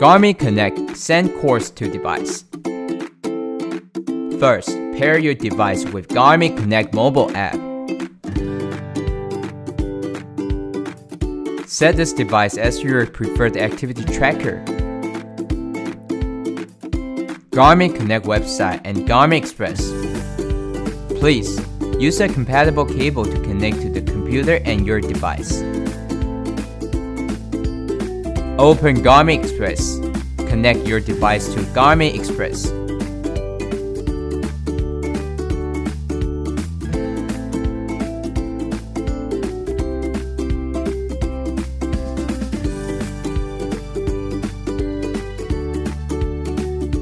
Garmin Connect send course to device. First, pair your device with Garmin Connect mobile app. Set this device as your preferred activity tracker. Garmin Connect website and Garmin Express. Please use a compatible cable to connect to the computer and your device. Open Garmin Express. Connect your device to Garmin Express.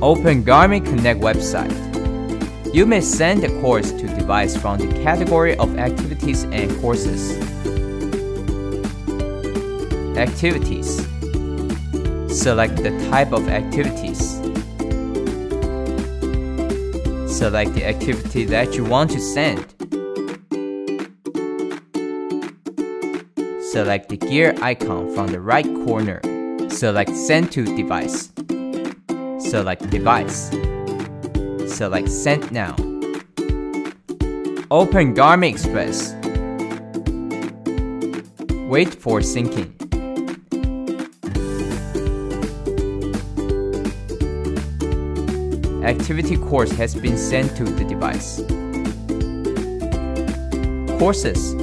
Open Garmin Connect website. You may send the course to device from the category of activities and courses. Activities. Select the type of activities. Select the activity that you want to send. Select the gear icon from the right corner. Select Send to Device. Select Device. Select Send Now. Open Garmin Express. Wait for syncing. Activity course has been sent to the device. Courses.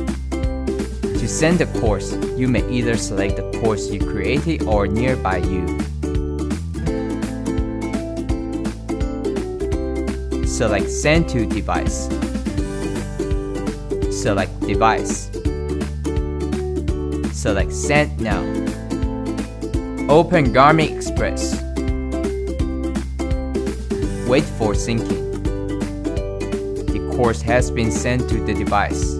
To send the course, you may either select the course you created or nearby you. Select Send to Device. Select Device. Select Send Now. Open Garmin Express. Wait for syncing. The course has been sent to the device.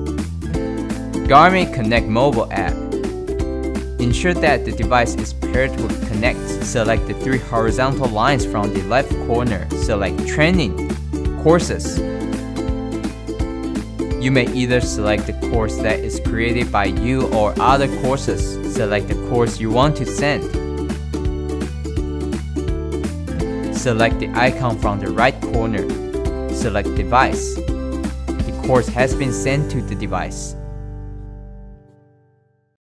Garmin Connect mobile app. Ensure that the device is paired with Connect. Select the three horizontal lines from the left corner. Select Training, Courses. You may either select the course that is created by you or other courses. Select the course you want to send. Select the icon from the right corner. Select Device. The course has been sent to the device.